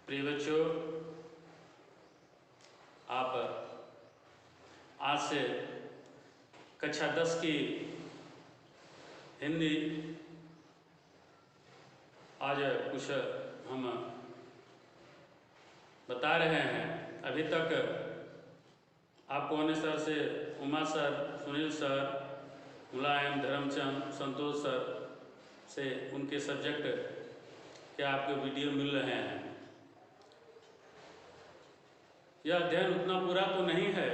प्रिय बच्चों, आप आज से कक्षा 10 की हिंदी आज कुछ हम बता रहे हैं। अभी तक आपको अन्य सर से उमा सर, सुनील सर, मुलायम, धर्मचंद, संतोष सर से उनके सब्जेक्ट के आपके वीडियो मिल रहे हैं। यह अध्ययन उतना पूरा तो नहीं है,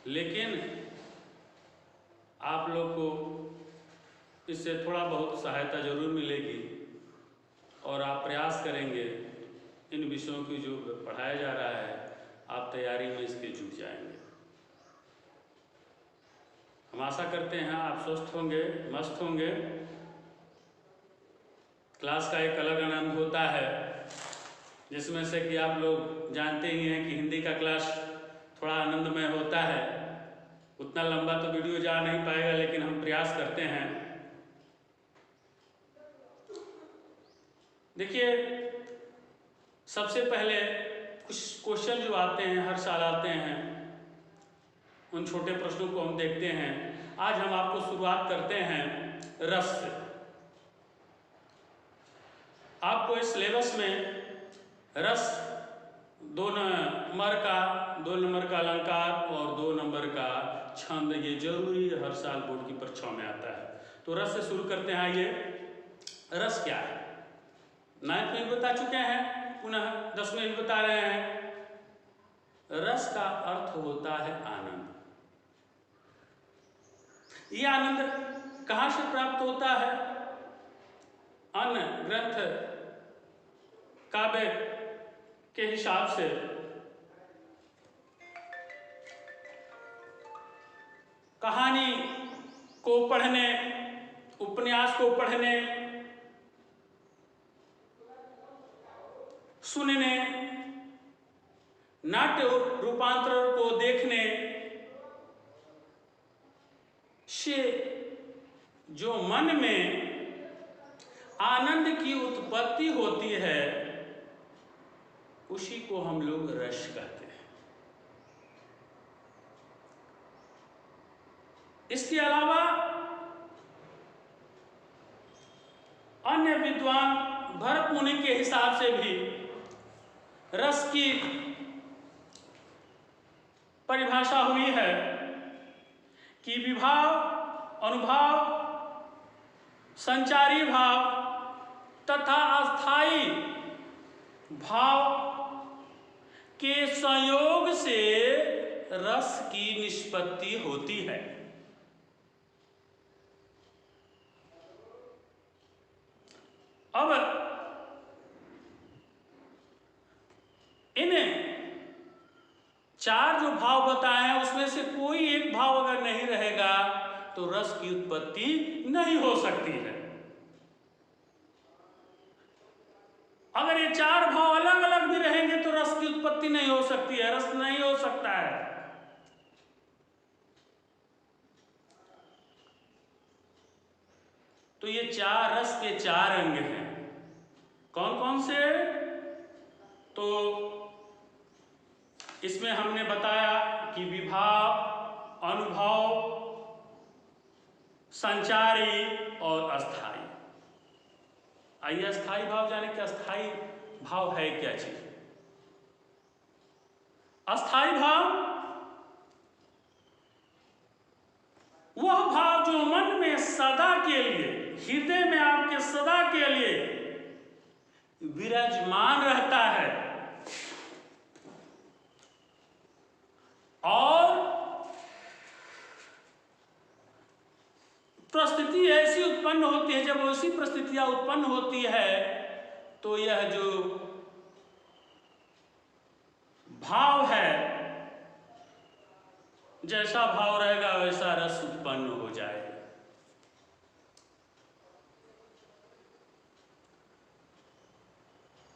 लेकिन आप लोग को इससे थोड़ा बहुत सहायता जरूर मिलेगी और आप प्रयास करेंगे इन विषयों की जो पढ़ाया जा रहा है, आप तैयारी में इसके जुट जाएंगे। हम आशा करते हैं आप स्वस्थ होंगे, मस्त होंगे। क्लास का एक अलग आनंद होता है, जिसमें से कि आप लोग जानते ही हैं कि हिंदी का क्लास थोड़ा आनंदमय होता है। उतना लंबा तो वीडियो जा नहीं पाएगा, लेकिन हम प्रयास करते हैं। देखिए, सबसे पहले कुछ क्वेश्चन जो आते हैं, हर साल आते हैं, उन छोटे प्रश्नों को हम देखते हैं। आज हम आपको शुरुआत करते हैं रस से। आपको इस सिलेबस में रस 2 नंबर का अलंकार और 2 नंबर का छंद, ये जरूरी हर साल बोर्ड की परीक्षाओं में आता है। तो रस से शुरू करते हैं। आइए, रस क्या है? 9th में भी बता चुके हैं, पुनः 10 में भी बता रहे हैं। रस का अर्थ होता है आनंद। ये आनंद कहाँ से प्राप्त होता है? अन्य ग्रंथ काव्य के हिसाब से कहानी को पढ़ने, उपन्यास को पढ़ने, सुनने, नाट्य रूपांतरण को देखने से जो मन में आनंद की उत्पत्ति होती है, उसी को हम लोग रस कहते हैं। इसके अलावा अन्य विद्वान भरत मुनि के हिसाब से भी रस की परिभाषा हुई है कि विभाव, अनुभव, संचारी भाव तथा अस्थाई भाव के संयोग से रस की निष्पत्ति होती है। अब इन 4 जो भाव बताए हैं, उसमें से कोई एक भाव अगर नहीं रहेगा तो रस की उत्पत्ति नहीं हो सकती है। अगर ये 4 भाव अलग अलग भी रहेंगे तो रस की उत्पत्ति नहीं हो सकती है, रस नहीं हो सकता है। तो ये 4 रस के 4 अंग हैं। कौन कौन से? तो इसमें हमने बताया कि विभाव, अनुभव, संचारी और अस्थाई। आइए अस्थाई भाव जाने कि अस्थाई भाव है क्या चीज। अस्थाई भाव वह भाव जो मन में सदा के लिए, हृदय में आपके सदा के लिए विराजमान रहता है और परिस्थिति ऐसी उत्पन्न होती है। जब ऐसी परिस्थितियां उत्पन्न होती है तो यह जो भाव है, जैसा भाव रहेगा वैसा रस उत्पन्न हो जाएगा।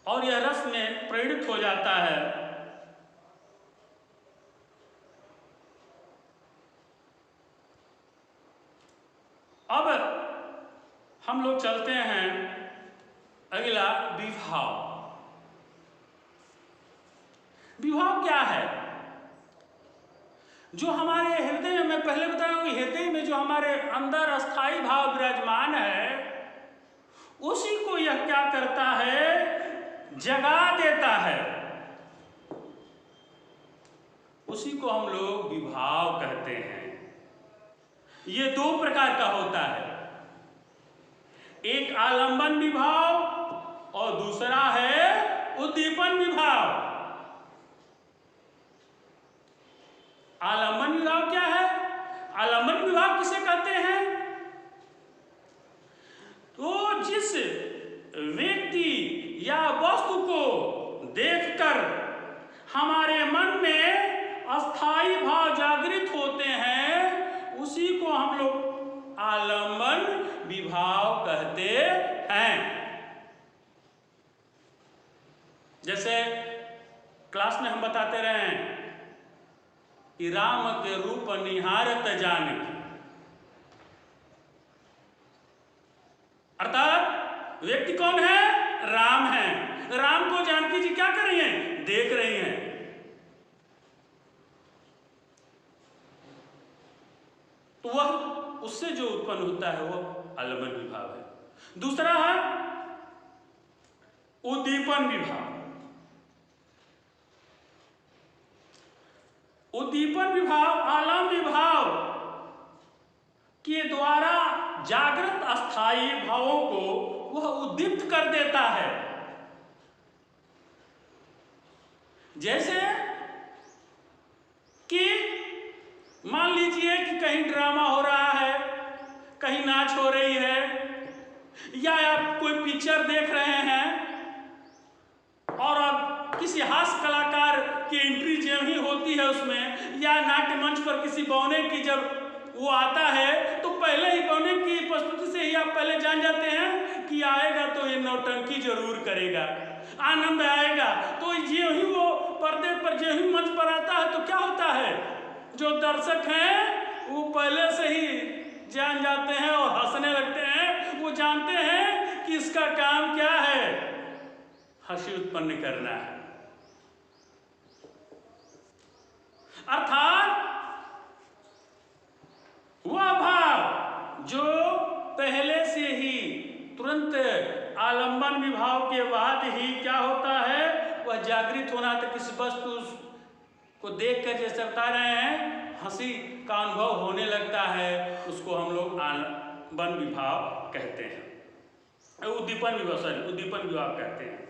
और यह रस में प्रेरित हो जाता है। अब हम लोग चलते हैं अगला, विभाव। विभाव क्या है? जो हमारे हृदय में, मैं पहले बताया कि हृदय में जो हमारे अंदर अस्थाई भाव विराजमान है, उसी को यह क्या करता है? जगा देता है। उसी को हम लोग विभाव कहते हैं। ये दो प्रकार का होता है, एक आलंबन विभाव और दूसरा है उद्दीपन विभाव। आलंबन विभाव क्या है? आलंबन विभाव किसे कहते हैं? तो जिस व्यक्ति या वस्तु को देखकर हमारे मन में अस्थाई भाव जागृत होते हैं, उसी को हम लोग आलंबन विभाव कहते हैं। जैसे क्लास में हम बताते रहे कि राम के रूप निहारत जानकी, अर्थात व्यक्ति कौन है? राम है। राम को जानकी जी क्या कर रही हैं? देख रही हैं। तो वह उससे जो उत्पन्न होता है वो आलंबन विभाव है। दूसरा है उद्दीपन विभाव। उद्दीपन विभाव आलम विभाव के द्वारा जागृत अस्थाई भावों को वह उद्दीप्त कर देता है। जैसे कि मान लीजिए कि कहीं ड्रामा हो रहा है, कहीं नाच हो रही है, या आप कोई पिक्चर देख रहे हैं और अब किसी हास्य कलाकार की एंट्री जब ही होती है उसमें, या नाट्य मंच पर किसी बौने की जब वो आता है, तो पहले ही बौने की प्रस्तुति से ही आप पहले जान जाते हैं कि आएगा तो ये नौटंकी जरूर करेगा, आनंद आएगा। तो जो ही वो पर्दे पर, जो ही मंच पर आता है, तो क्या होता है? जो दर्शक हैं वो पहले से ही जान जाते हैं और हंसने लगते हैं। वो जानते हैं कि इसका काम क्या है? हंसी उत्पन्न करना है। अर्थात वह भाव जो पहले से ही तुरंत आलंबन विभाव के बाद ही क्या होता है? वह जागृत होना तक इस वस्तु को देखकर जैसे बता रहे हैं हंसी का अनुभव होने लगता है, उसको हम लोग आलंबन विभाव कहते हैं। उद्दीपन विभाव कहते हैं।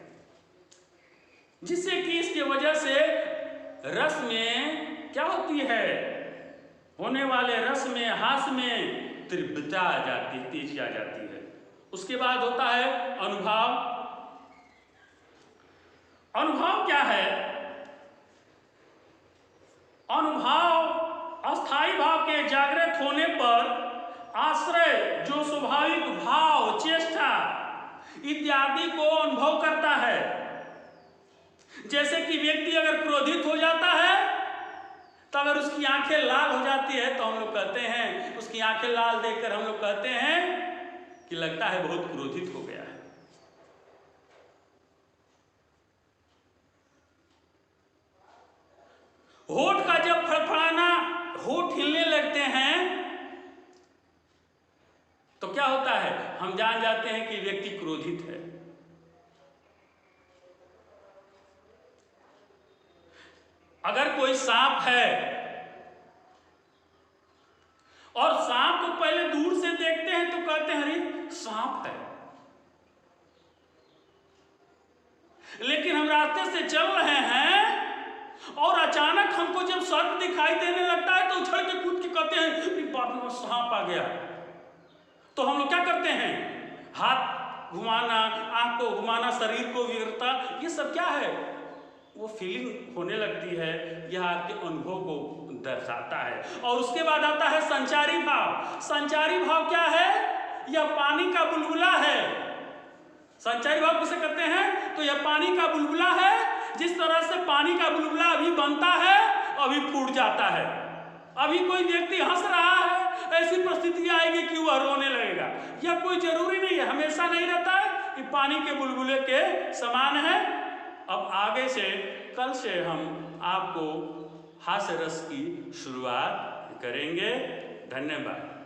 जिससे कि इसके वजह से रस में क्या होती है? होने वाले रस में, हास में तीव्रता आ जाती है, तेजी आ जाती है। उसके बाद होता है अनुभव। अनुभव क्या है? अनुभव अस्थाई भाव के जागृत होने पर आश्रय जो स्वाभाविक भाव, चेष्टा इत्यादि को अनुभव करता है। जैसे कि व्यक्ति अगर क्रोधित हो जाता है तो अगर उसकी आंखें लाल हो जाती है तो हम लोग कहते हैं, उसकी आंखें लाल देखकर हम लोग कहते हैं कि लगता है बहुत क्रोधित हो गया है। होठ का जब फड़फड़ाना, होठ हिलने लगते हैं तो क्या होता है? हम जान जाते हैं कि व्यक्ति क्रोधित है। अगर कोई सांप है और सांप को पहले दूर से देखते हैं तो कहते हैं अरे सांप है, लेकिन हम रास्ते से चल रहे हैं और अचानक हमको जब सर्प दिखाई देने लगता है तो उछल के कूद के कहते हैं बाप रे सांप आ गया। तो हम लोग क्या करते हैं? हाथ घुमाना, आंख को घुमाना, शरीर को विगड़ता, ये सब क्या है? वो फीलिंग होने लगती है, यह आपके अनुभव को दर्शाता है। और उसके बाद आता है संचारी भाव। संचारी भाव क्या है? यह पानी का बुलबुला है। संचारी भाव किसे कहते हैं? तो यह पानी का बुलबुला है। जिस तरह से पानी का बुलबुला अभी बनता है, अभी फूट जाता है। अभी कोई व्यक्ति हंस रहा है, ऐसी परिस्थिति आएगी कि वह रोने लगेगा। यह कोई जरूरी नहीं है, हमेशा नहीं रहता है कि पानी के बुलबुले के समान है। अब आगे से कल से हम आपको हास्य रस की शुरुआत करेंगे। धन्यवाद।